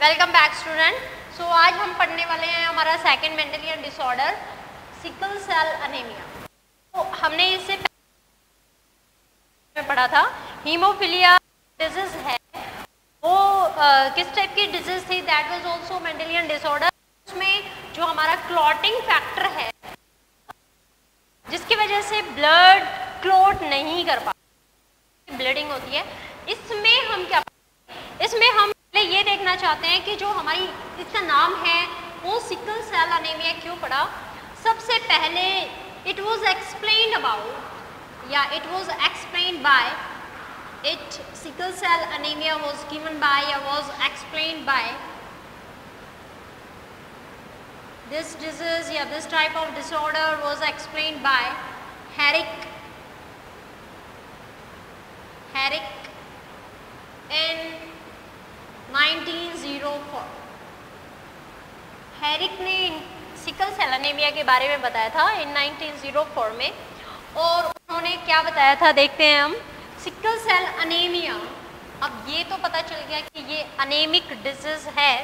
Welcome back student. सो आज हम पढ़ने वाले हैं हमारा second Mendelian disorder sickle cell anaemia. तो हमने इससे पहले पढ़ा था हीमोफीलिया डिजीज है वो किस टाइप की डिजीज थी, that was also Mendelian disorder. उसमें जो हमारा क्लॉटिंग फैक्टर है जिसकी वजह से ब्लड क्लॉट नहीं कर पाती, ब्लीडिंग होती है, इसमें हम क्या, इसमें हम ये देखना चाहते हैं कि जो हमारी इसका नाम है वो सिकल सेल एनीमिया क्यों पड़ा। सबसे पहले इट वाज एक्सप्लेन्ड अबाउट या it was explained by it sickle cell anaemia was given by या was explained by this disease या this type of disorder was explained by Herrick in 1904। Herrick ने sickle cell anaemia के बारे में बताया था इन 1904 में, और उन्होंने क्या बताया था देखते हैं हम। सिकल सेल एनीमिया, अब ये तो पता चल गया कि ये अनेमिक डिजीज है।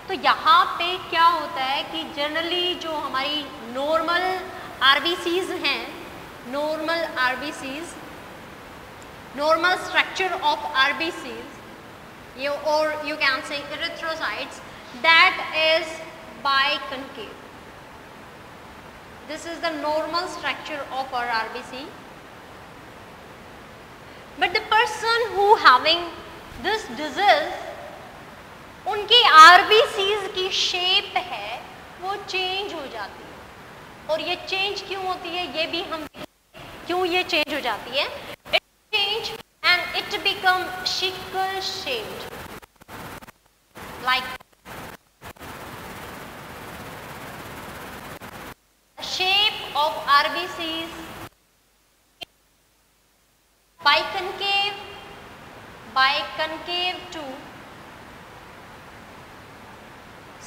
तो यहाँ पे क्या होता है कि जनरली जो हमारी नॉर्मल आरबीसीज हैं, normal structure of RBCs, or you can say erythrocytes, that is biconcave. This is the normal structure of our RBC. But the person who having this disease, उनकी RBCs की shape है वो change हो जाती है, और ये change क्यों होती है ये भी हम क्यों ये change हो जाती है। And it become sickle shaped, like the shape of RBCs biconcave to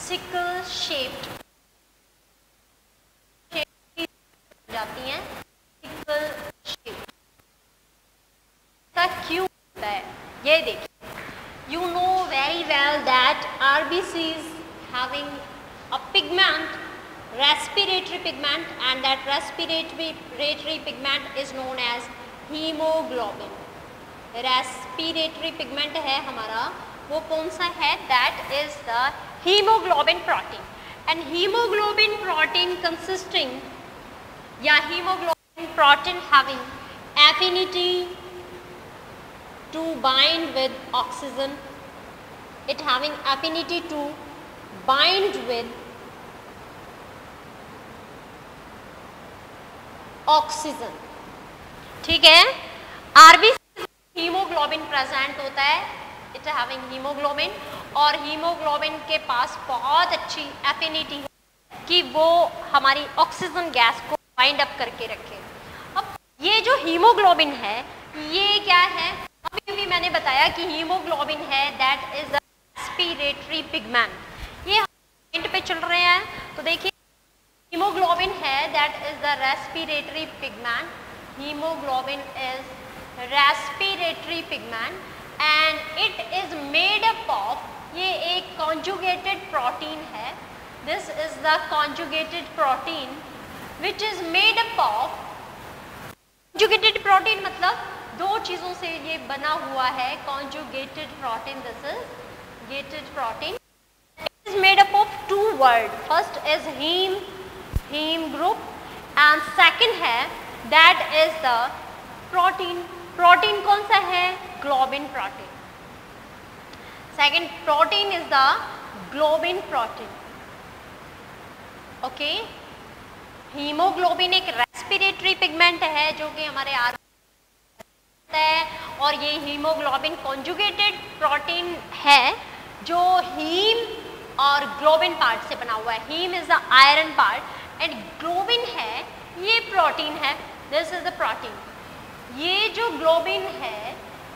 sickle shaped जाती हैं, sickle shaped। क्यों होता है ये देखिए। You know very well that RBCs having a pigment, respiratory pigment, and that respiratory pigment is known as hemoglobin। respiratory pigment है हमारा, वो कौन सा है, that is the hemoglobin protein। and hemoglobin protein consisting या hemoglobin protein having affinity to bind with oxygen, it having affinity to bind with oxygen। ठीक है, RBC haemoglobin present होता है, इट हैविंग हीमोग्लोबिन, और हीमोग्लोबिन के पास बहुत अच्छी affinity है कि वो हमारी ऑक्सीजन गैस को बाइंड अप करके रखे। अब ये जो हीमोग्लोबिन है ये क्या है, अभी भी मैंने बताया कि हीमोग्लोबिन है that is the respiratory pigment. ये पॉइंट पे चल रहे हैं तो देखिए हीमोग्लोबिन है that is the respiratory pigment. Haemoglobin is respiratory pigment and it is made up of, ये एक कॉन्जुगेटेड प्रोटीन है, this is the conjugated protein which is made up of, conjugated protein मतलब दो चीजों से ये बना हुआ है, conjugated protein, this is gated protein, it is made up of to word, first is haem group and second है that is the protein. Protein कौन सा है, globin protein. Second protein is the globin protein. Okay, haemoglobin एक respiratory pigment है जो कि हमारे है, और ये हीमोग्लोबिन कॉन्जुगेटेड प्रोटीन है जो हीम और ग्लोबिन पार्ट से बना हुआ है। Haem is the iron part and globin है ये प्रोटीन है, दिस इज द प्रोटीन। ये जो ग्लोबिन है,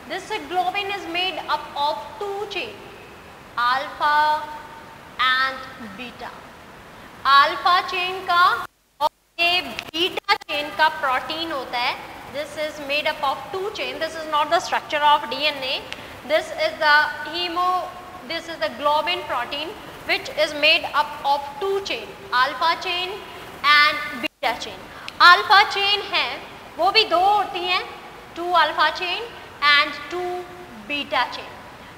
this globin is made up of to chain, alpha and beta. Alpha chain का और ये बीटा चेन का प्रोटीन होता है, this is made up of two chain, this is not the structure of DNA, this is the this is the globin protein which is made up of two chain, alpha chain and beta chain. Alpha chain है वो भी दो होती हैं, 2 alpha chain and 2 beta chain.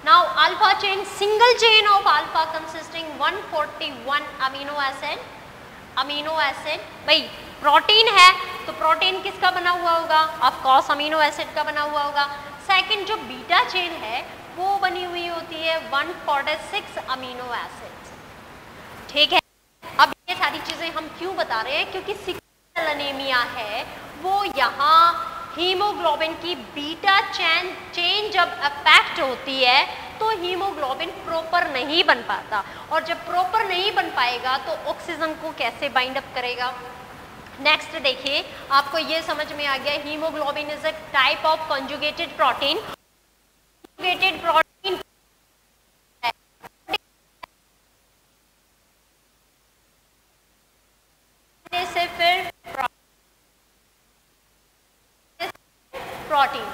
Now alpha chain, single chain of alpha consisting 141 amino acid. भाई protein है तो protein किसका बना हुआ होगा, ऑफ कोर्स अमीनो एसिड का बना हुआ होगा. सेकंड जो बीटा चेन है वो बनी हुई होती है 146 अमीनो एसिड्स. ठीक है, अब ये सारी चीजें हम क्यों बता रहे हैं, क्योंकि सिकल सेल एनीमिया है वो यहाँ हीमोग्लोबिन की बीटा चेन जब अफेक्ट होती है तो हीमोग्लोबिन प्रॉपर नहीं बन पाता, और जब प्रॉपर नहीं बन पाएगा तो ऑक्सीजन को कैसे बाइंड अप करेगा. नेक्स्ट देखिए, आपको ये समझ में आ गया, haemoglobin is a type of conjugated protein. Conjugated protein से फिर प्रोटीन.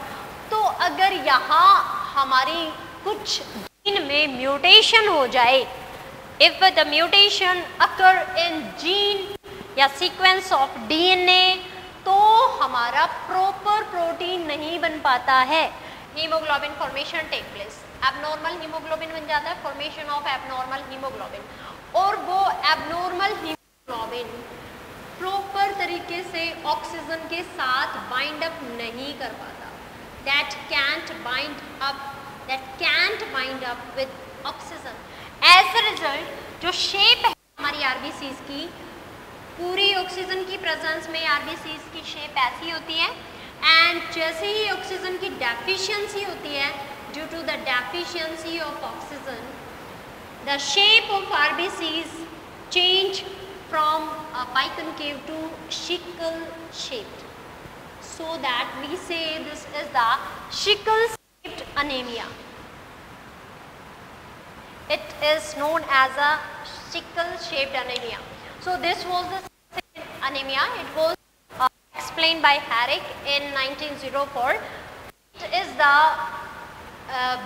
तो अगर यहाँ हमारी कुछ जीन में म्यूटेशन हो जाए, if the mutation occur in gene या सीक्वेंस ऑफ डीएनए, तो हमारा प्रॉपर प्रोटीन नहीं बन पाता है. Haemoglobin formation take place, abnormal haemoglobin बन जाता है, फॉर्मेशन ऑफ एबनॉर्मल हीमोग्लोबिन, और वो एबनॉर्मल हीमोग्लोबिन प्रॉपर तरीके से ऑक्सीजन के साथ बाइंड अप नहीं कर पाता. That can't bind up with oxygen. As a result जो शेप है हमारी आरबीसीज की, पूरी ऑक्सीजन की प्रेजेंस में आरबीसीज की शेप ऐसी होती है, एंड जैसे ही ऑक्सीजन की डेफिशिएंसी होती है, due to the deficiency of oxygen, the shape of RBCs change from biconcave to sickle shaped, so that we say this is the sickle shaped anemia. It is known as a sickle shaped anemia. So this was the second anemia. It was explained by Herrick in 1904. It is the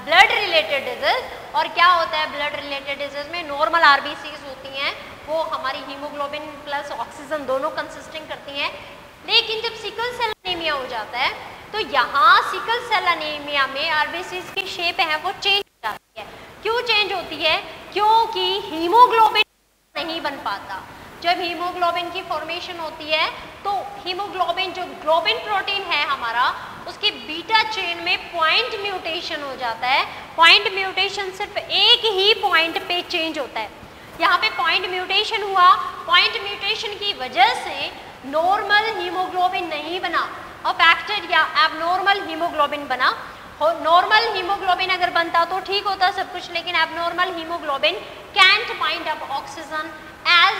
blood related disease. और क्या होता है blood related disease में, normal RBCs होती हैं, वो हमारी haemoglobin plus oxygen दोनों कंसिस्टिंग करती हैं. लेकिन जब सिकल सेल एनीमिया हो जाता है तो यहाँ सिकल सेल एनीमिया में आरबीसीज की शेप है वो चेंज हो जाती है. क्यों चेंज होती है, क्योंकि हीमोग्लोबिन नहीं बन पाता. जब हीमोग्लोबिन की फॉर्मेशन होती है तो हीमोग्लोबिन जो ग्लोबिन प्रोटीन है हमारा, उसकी बीटा चेन में पॉइंट म्यूटेशन हो जाता है. पॉइंट म्यूटेशन सिर्फ एक ही पॉइंट पे चेंज होता है. यहाँ पे पॉइंट म्यूटेशन हुआ, पॉइंट म्यूटेशन की वजह से नॉर्मल हीमोग्लोबिन नहीं बना, अफेक्टेड या एबनॉर्मल हीमोग्लोबिन बना. नॉर्मल हीमोग्लोबिन अगर बनता तो ठीक होता सब कुछ, लेकिन abnormal haemoglobin can't bind up oxygen, as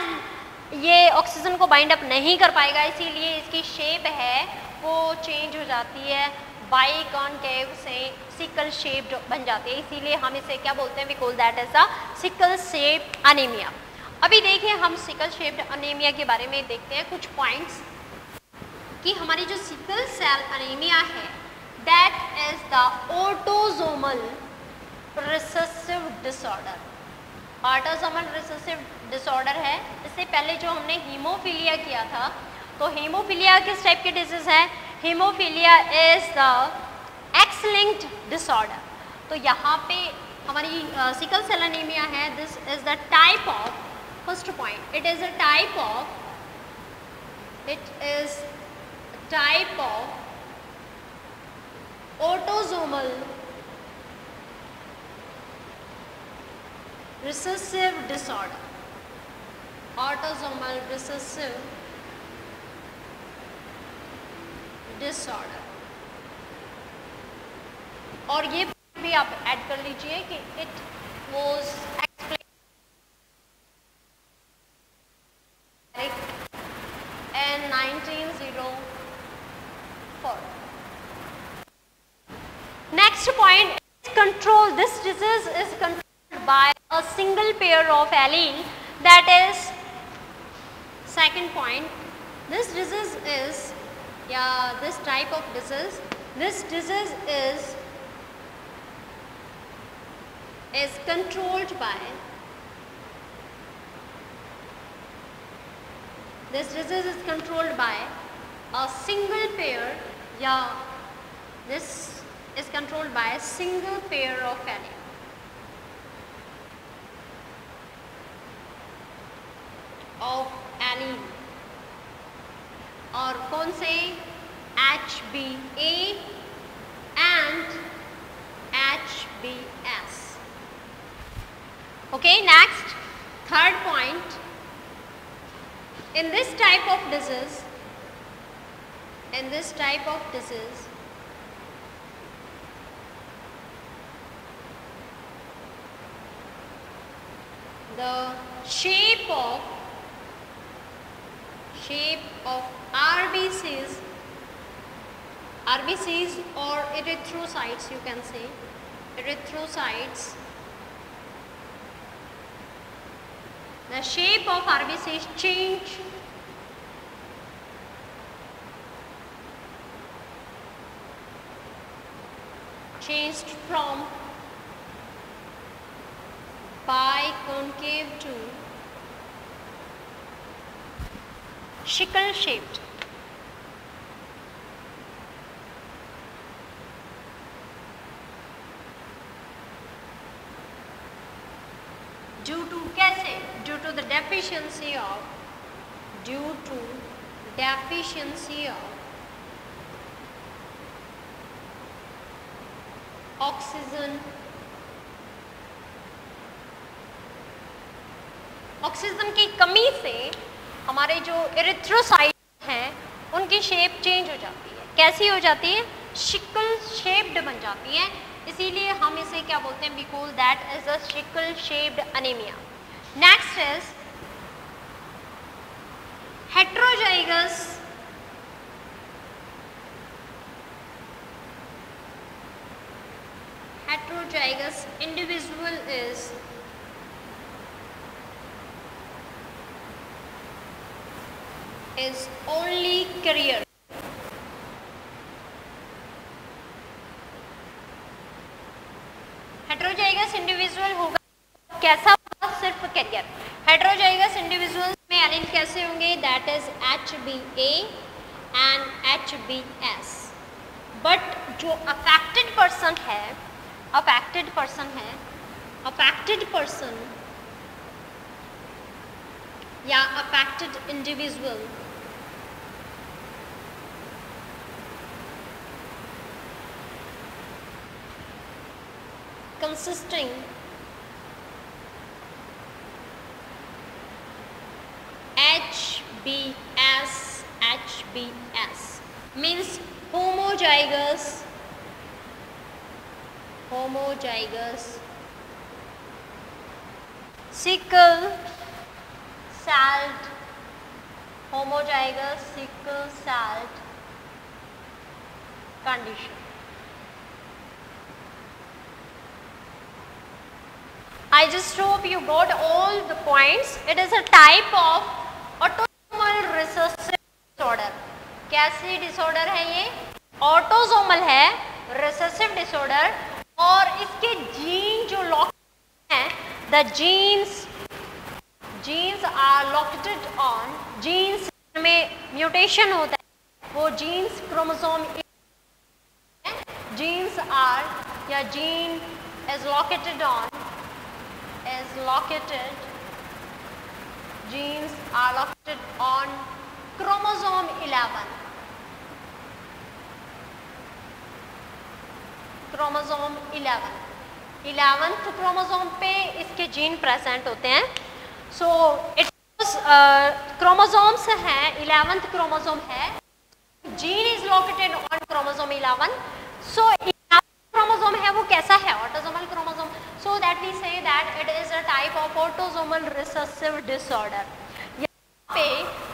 ये ऑक्सीजन को बाइंड अप नहीं कर पाएगा, इसीलिए इसकी शेप है वो चेंज हो जाती है, बाइकॉनकेव से सिकल शेप्ड बन जाती है. इसीलिए हम इसे क्या बोलते हैं, we call that as a sickle shaped anaemia. अभी देखिए हम सिकल शेप्ड एनीमिया के बारे में देखते हैं कुछ पॉइंट्स, कि हमारी जो सिकल सेल एनीमिया है that is the autosomal recessive disorder. Autosomal recessive disorder है. इससे पहले जो हमने हीमोफीलिया किया था, तो हीमोफीलिया किस टाइप के डिजीज है, haemophilia is the x linked disorder. तो यहाँ पे हमारी सिकल सेल एनीमिया है, this is the type of, first point, it is a type of autosomal recessive disorder. Autosomal recessive disorder. और ये भी आप ऐड कर लीजिए कि it was explained in 1904. Next point is control. This disease is controlled by a single pair of allele, that is second point. This disease is, this type of disease, this disease is is controlled by this disease is controlled by a single pair, yeah, this is controlled by a single pair of allele. और कौन से HbA and HbS. Okay, next, third point. In this type of disease, the shape of RBCs or erythrocytes, you can say erythrocytes, the shape of RBCs changed from biconcave to sickle shaped. Due to the deficiency of oxygen की कमी से हमारे जो erythrocyte हैं उनकी shape change हो जाती है. कैसी हो जाती है? शिकल शेप्ड बन जाती है. इसीलिए हम इसे क्या बोलते हैं? We call that as a sickle shaped anaemia. Next is heterozygous individual is only carrier. Heterozygous individual होगा, कैसा होगा? सिर्फ कैरियर. हेट्रोजाइगस इंडिविजुअल्स में एलील कैसे होंगे? That is HbA and HbS. But जो अफेक्टेड पर्सन या affected individual consisting HbS means homozygous sickle celled condition. I just hope you got all the points. It is a type of autosomal recessive disorder. कैसी disorder है ये? Autosomal है, recessive disorder. और इसके gene जो lock हैं, the genes are located on, genes में mutation होता है, वो जीन्स क्रोमोसोम जीन्स आर या gene is located on genes are located on chromosome 11. Chromosome 11th chromosome पे इसके जीन प्रेजेंट होते हैं. सो इट क्रोमोसोम्स हैं, 11th क्रोमोसोम है, gene is located on chromosome 11. So chromosome है वो कैसा है? Autosomal chromosome. So that we say that it is a type of autosomal recessive disorder. यहाँ पे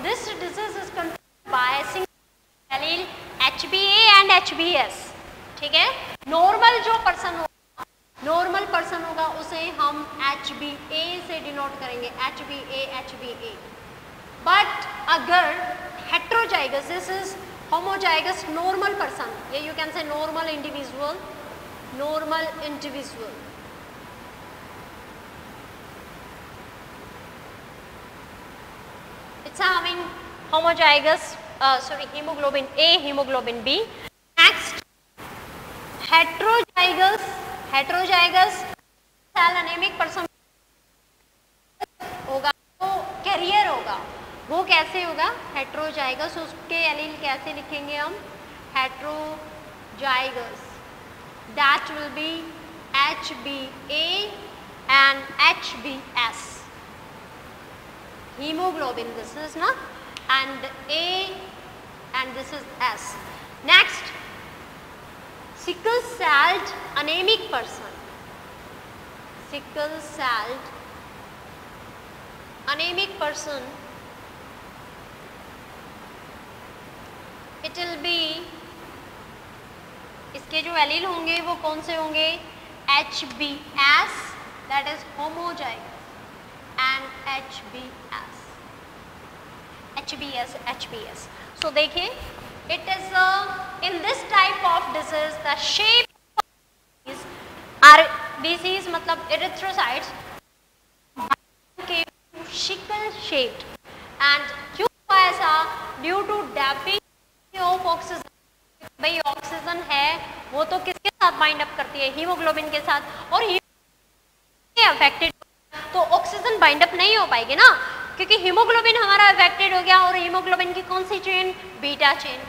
this disease is controlled by single allele HbA and HbS. ठीक है? Normal person होगा उसे हम HbA से डिनोट करेंगे, HbA. बट अगर heterozygous, this is homozygous normal person, ये you can say normal individual It's having homozygous, hemoglobin A, hemoglobin B. Next, heterozygous cell anemic person होगा, तो कैरियर होगा. वो कैसे होगा? हेट्रोजाइगस. उसके एलील कैसे लिखेंगे हम? Heterozygous. That will be HbA and HbS. Hemoglobin, this is na, and A and this is S. Next, sickle cell anemic person. Sickle cell anemic person, it will be, इसके जो allele होंगे वो कौन से होंगे? HbS, that is homozygous, and HbS. So देखिए, it is in this type of disease the shape is RBCs मतलब erythrocytes sickle shaped, and क्यों हुआ ऐसा? Due to deficiency of oxygen. भाई ऑक्सीजन है वो तो किसके साथ बाइंड अप करती है? हीमोग्लोबिन के साथ. और अफेक्टेड तो ऑक्सीजन बाइंड अप नहीं हो पाएगी ना, क्योंकि हीमोग्लोबिन हमारा अफेक्टेड हो गया. और हीमोग्लोबिन की कौन सी chain? Beta chain.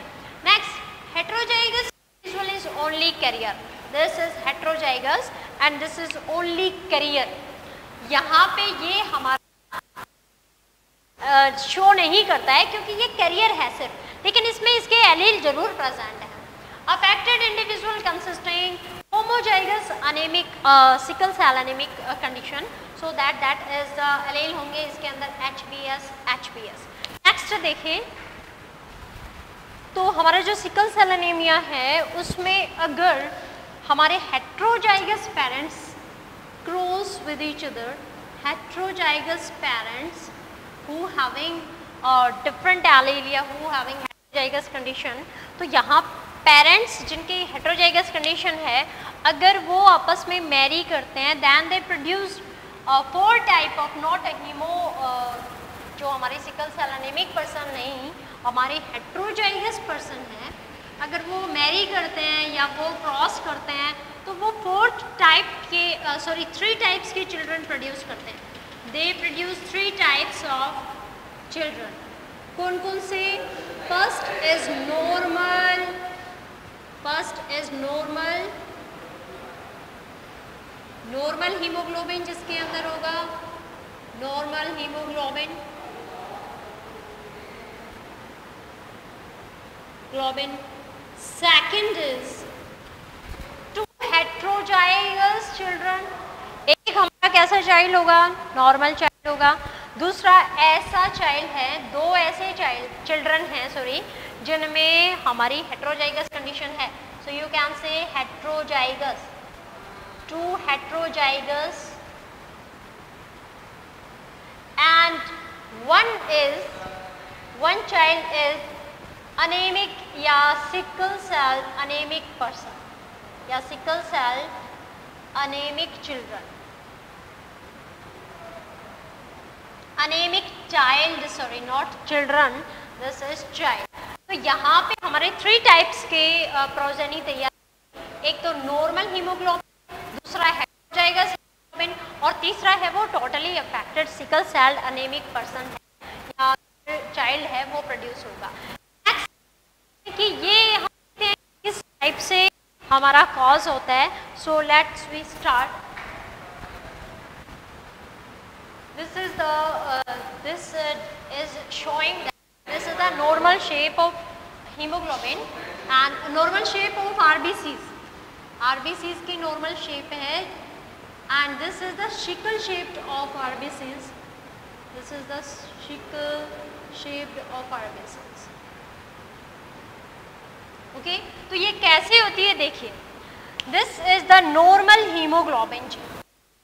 Next, heterozygous is only carrier. This is heterozygous and this is only carrier. यहाँ पे ये हमारा शो नहीं करता है क्योंकि ये कैरियर है सिर्फ, लेकिन इसमें इसके एलील जरूर प्रेजेंट है. Affected individual consisting homozygous anaemic sickle cell anaemic condition, so that is the allele होंगे इसके अंदर HbS. नेक्स्ट देखें तो हमारा जो सिकल सेल अनेमिया है उसमें अगर हमारे heterozygous parents cross with each other, heterozygous parents who having different allele या who having heterozygous condition, तो यहाँ पेरेंट्स जिनकी heterozygous condition है अगर वो आपस में मैरी करते हैं then they produce 4 type of not a hemo, जो हमारे सिकल सेल एनीमिक पर्सन नहीं, हमारे हेट्रोजाइगस पर्सन है, अगर वो मैरी करते हैं या वो क्रॉस करते हैं तो वो 3 टाइप्स के चिल्ड्रन प्रोड्यूस करते हैं. They produce 3 types of children. कौन कौन से? फर्स्ट इज नॉर्मल हीमोग्लोबिन, जिसके अंदर होगा normal haemoglobin second is 2 heterozygous children. एक हमारा कैसा चाइल्ड होगा? नॉर्मल चाइल्ड होगा. दूसरा ऐसा चाइल्ड है, 2 ऐसे चिल्ड्रन हैं जिनमें हमारी हेट्रोजाइगस कंडीशन है. सो यू कैन से heterozygous, 2 heterozygous and one child is anemic या sickle cell anemic person या sickle cell anemic children, anemic child, sorry not children, this is child. तो यहाँ पे हमारे 3 टाइप्स के प्रोजेनी तैयार. एक तो नॉर्मल हीमोग्लोबिन, दूसरा हेट्रोजाइगस हीमोग्लोबिन और तीसरा है वो totally affected sickle cell anaemic person है या चाइल्ड है, वो प्रोड्यूस होगा. नेक्स्ट कि ये हम देखते हैं किस टाइप से हमारा कॉज होता है. So let's we start. This is showing that this is the normal shape of hemoglobin and normal shape of RBCs. RBCs की normal shape है and this is the sickle shaped of RBCs. This is the sickle shaped of RBCs. Okay, तो ये कैसे होती है देखिए. This is the normal hemoglobin.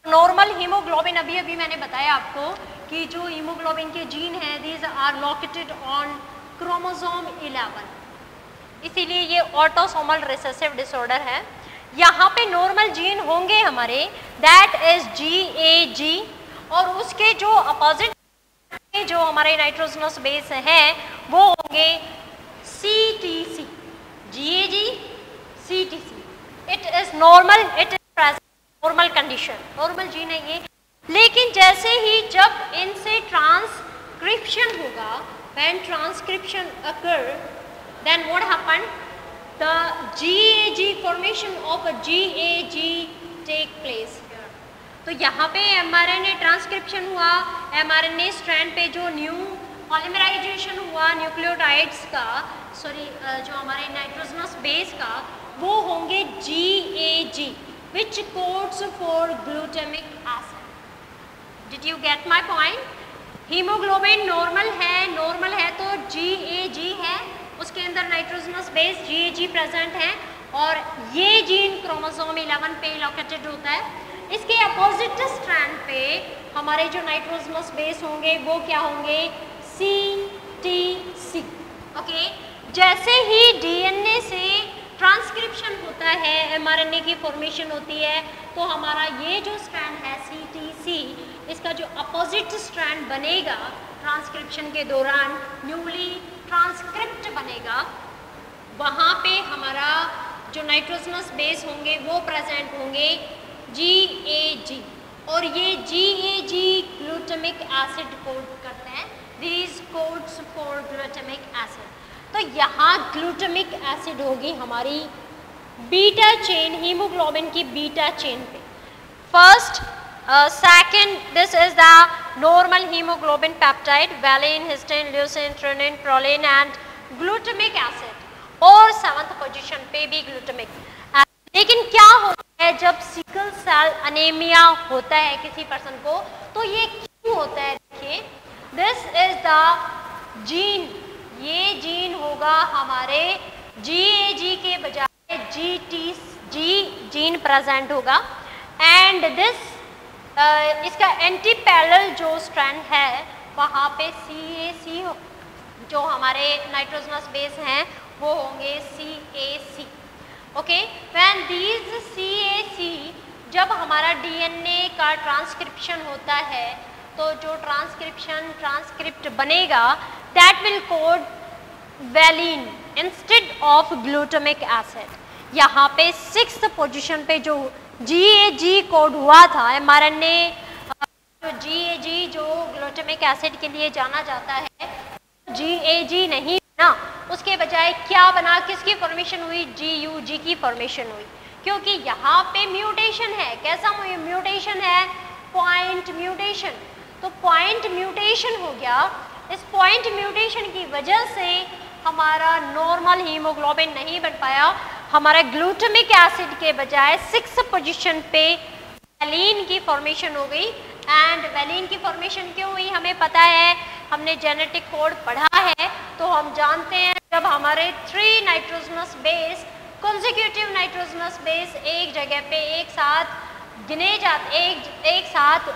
Normal haemoglobin अभी मैंने बताया आपको कि जो हीमोग्लोबिन के जीन हैं these are located on chromosome 11, इसीलिए ये ऑटोसोमल रिसेसिव डिसऑर्डर है. यहाँ पे नॉर्मल जीन होंगे हमारे दैट इज GAG और उसके जो अपोजिट जो हमारे नाइट्रोजनस बेस है वो होंगे CTC, GAG, CTC. It is normal, it is present normal condition, normal gene है ये. लेकिन जैसे ही जब इनसे ट्रांसक्रिप्शन होगा, when transcription occur, then what happen? The GAG formation of a GAG take place here. तो यहाँ पे mRNA ट्रांसक्रिप्शन हुआ, mRNA स्ट्रैंड पे जो न्यू पॉलीमराइजेशन हुआ न्यूक्लियोटाइड्स का, सॉरी जो हमारे नाइट्रोजनस बेस का, वो होंगे GAG, which codes for glutamic acid. Did you get my point? Haemoglobin normal है तो GAG है, उसके अंदर नाइट्रोजनस बेस GAG प्रेजेंट है और ये जीन क्रोमोसोम 11 पे लोकेटेड होता है. इसके अपोजिट स्ट्रैंड पे हमारे जो नाइट्रोजनस बेस होंगे वो क्या होंगे? CTC. ओके, जैसे ही DNA से ट्रांसक्रिप्शन होता है, mRNA की फॉर्मेशन होती है, तो हमारा ये जो स्ट्रैंड है CTC, इसका जो अपोजिट स्ट्रैंड बनेगा ट्रांसक्रिप्शन के दौरान, न्यूली ट्रांसक्रिप्ट बनेगा, वहाँ पे हमारा जो नाइट्रोजनस बेस होंगे वो प्रेजेंट होंगे GAG, और ये GAG ग्लूटामिक एसिड कोड करते हैं. These codes for glutamic acid. तो यहाँ ग्लूटामिक एसिड होगी हमारी बीटा चेन, हीमोग्लोबिन की बीटा चेन पे. First, second, this is the normal hemoglobin peptide, valine, histine, leucine, threonine, proline and glutamic acid. और 7th position पे भी glutamic acid. लेकिन क्या होता है जब सिकल सेल अनेमिया होता है किसी पर्सन को, तो ये क्यों होता है? देखिए, दिस इज द जीन, ये जीन होगा हमारे GAG के बजाय GTG जीन प्रेजेंट होगा, एंड दिस इसका एंटी पैरेलल जो स्ट्रैंड है वहाँ पे CAC जो हमारे नाइट्रोजनस बेस हैं वो होंगे CAC. Okay, when these CAC, जब हमारा DNA का ट्रांसक्रिप्शन होता है तो जो ट्रांसक्रिप्ट बनेगा that will code valine instead of glutamic acid. यहाँ पे 6th पोजीशन पे जो GAG कोड हुआ था, mRNA GAG जो ग्लूटामिक एसिड के लिए जाना जाता है, GAG नहीं ना, उसके बजाय क्या बना, किसकी फॉर्मेशन हुई? GUG की फॉर्मेशन हुई, क्योंकि यहाँ पे म्यूटेशन है. कैसा म्यूटेशन है? Point mutation. तो पॉइंट म्यूटेशन हो गया. इस पॉइंट म्यूटेशन की वजह से हमारा नॉर्मल हीमोग्लोबिन नहीं बन पाया, हमारा ग्लूटामिक एसिड के बजाय 6th पोजीशन पे वैलिन की फॉर्मेशन हो गई. एंड वैलिन की फॉर्मेशन क्यों हुई हमें पता है, हमने जेनेटिक कोड पढ़ा है, तो हम जानते हैं जब हमारे 3 nitrogenous base, consecutive nitrogenous base एक जगह पे एक साथ गिने जाते, एक साथ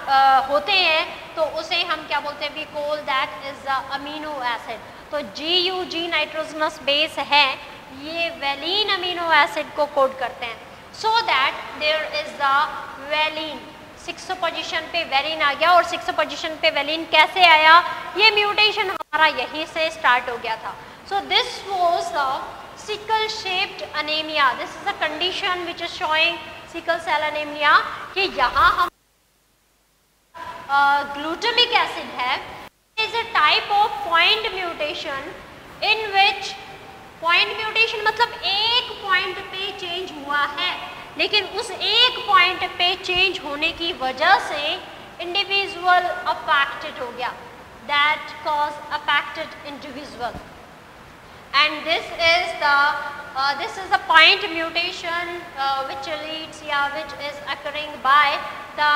होते हैं, तो उसे हम क्या बोलते हैं? We call that is the amino acid. तो GUG नाइट्रोजनस बेस है, ये वैलिन अमीनो एसिड को कोड करते हैं. So that there is the valine. 6th position पे वैलिन आ गया, और 6th पोजीशन पे वैलिन कैसे आया? ये म्यूटेशन हमारा यहीं से स्टार्ट हो गया था. So this was the sickle shaped anaemia. This is a condition which is showing sickle cell anaemia, कि यहाँ हम ग्लूटामिक एसिड है, is a type of point mutation in which, point mutation मतलब एक पॉइंट पे चेंज हुआ है, लेकिन उस एक पॉइंट पे चेंज होने की वजह से इंडिविजुअल अफेक्टेड हो गया, that cause affected individual. And this is the point mutation which leads, which is occurring by the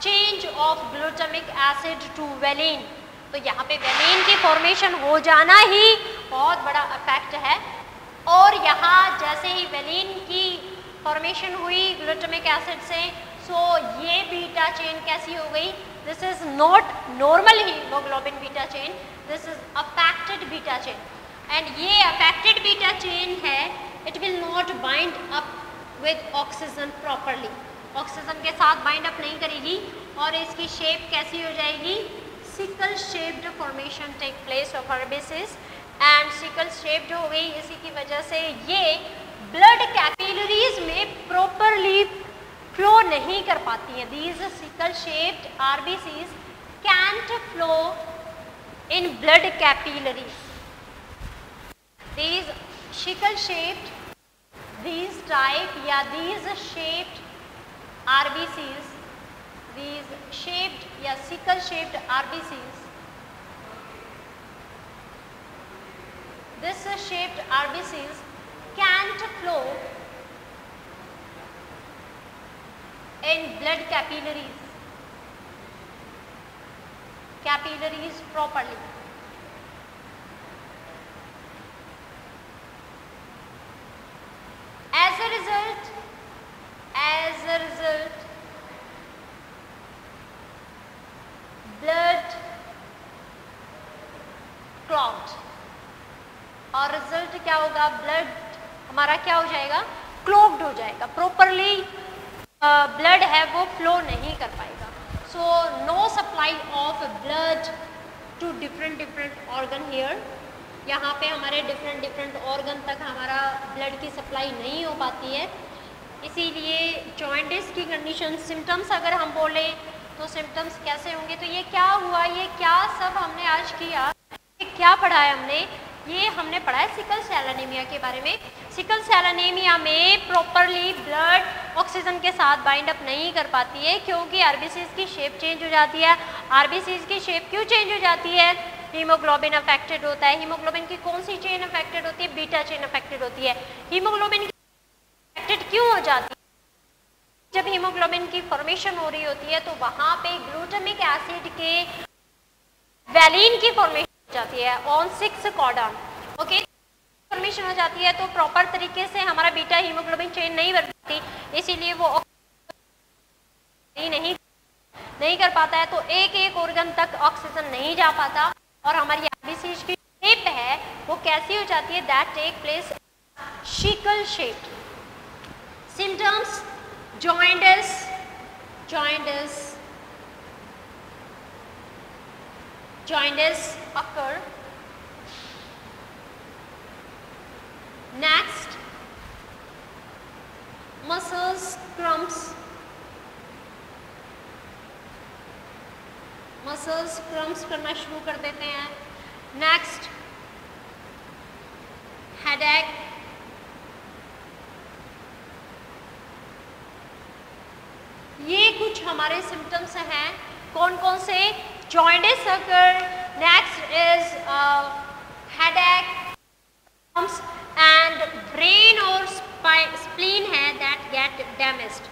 change of glutamic acid to valine. तो यहाँ पे वैलिन की फॉर्मेशन हो जाना ही बहुत बड़ा इफेक्ट है. और यहाँ जैसे ही वैलिन की फॉर्मेशन हुई ग्लूटामिक एसिड से, सो ये बीटा चेन कैसी हो गई? This is not normal haemoglobin beta chain, this is affected beta chain. And ये अफेक्टेड बीटा चेन है, it will not bind up with oxygen properly, oxygen के साथ बाइंड अप नहीं करेगी, और इसकी शेप कैसी हो जाएगी? Sickle shaped formation take place of RBCs and sickle shaped हो गई, इसी की वजह से ये ब्लड कैपिलरीज में प्रॉपरली फ्लो नहीं कर पाती हैं. These sickle shaped RBCs can't flow in blood capillaries. These sickle shaped, these type या these shaped RBCs, these shaped या sickle shaped RBCs, this shaped RBCs can't flow in blood capillaries properly. As a result, blood clot, और result क्या होगा, blood हमारा क्या हो जाएगा, clogged हो जाएगा, प्रॉपरली ब्लड है वो फ्लो नहीं कर पाएगा. So no supply of blood to different organ here. यहाँ पे हमारे डिफरेंट ऑर्गन तक हमारा ब्लड की सप्लाई नहीं हो पाती है. इसीलिए जॉइंटिस की कंडीशन, सिम्टम्स अगर हम बोलें तो सिम्टम्स कैसे होंगे, तो ये क्या हुआ, ये क्या सब हमने आज किया, ये क्या पढ़ा है हमने, ये हमने पढ़ा है सिकल सेल एनीमिया के बारे में. सिकल सेल एनीमिया में प्रॉपरली ब्लड ऑक्सीजन के साथ बाइंड अप नहीं कर पाती है क्योंकि आरबीसीज की शेप चेंज हो जाती है. आरबीसीज की शेप क्यों चेंज हो जाती है, हीमोग्लोबिन अफेक्टेड होता है. हीमोग्लोबिन की कौन सी चेन अफेक्टेड होती है, बीटा चेन अफेक्टेड होती है. हीमोग्लोबिन अफेक्टेड क्यों हो जाती है, जब हीमोग्लोबिन की फॉर्मेशन हो रही होती है तो वहां पे ग्लूटामिक एसिड के वैलिन की फॉर्मेशन हो जाती है ऑन 6 कॉडन. ओके, फॉर्मेशन हो जाती है तो प्रॉपर तरीके से हमारा बीटा हीमोग्लोबिन चेन नहीं बन पाती, इसीलिए वो नहीं कर पाता है, तो एक ऑर्गन तक ऑक्सीजन नहीं जा पाता और हमारी आरबीसीज की शेप है वो कैसी हो जाती है, that take place sickle shape. Symptoms, jaundice occur. Next, muscles cramps करना शुरू कर देते हैं. नेक्स्ट, हेडेक, ये कुछ हमारे सिम्टम्स हैं. कौन कौन से, jaundice occur, next is headache and brain और स्प्लीन है that get damaged.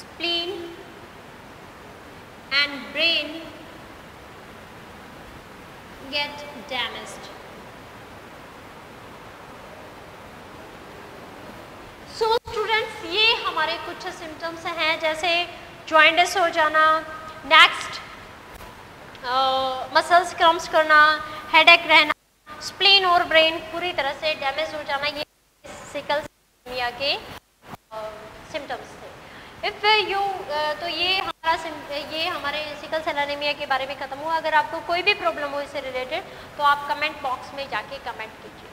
Spleen and brain get damaged. So students, ये हमारे कुछ सिम्टम्स हैं जैसे जॉइंटिस हो जाना, नेक्स्ट मसल्स क्रम्स करना, हेडेक रहना, स्प्लीन और ब्रेन पूरी तरह से डैमेज हो जाना, ये सिकल सेल एनीमिया के सिम्टम्स थे. इफ़ यू तो ये हमारे सिकल सेल एनीमिया के बारे में ख़त्म हुआ. अगर आपको कोई भी प्रॉब्लम हो इससे रिलेटेड तो आप कमेंट बॉक्स में जाके कमेंट कीजिए.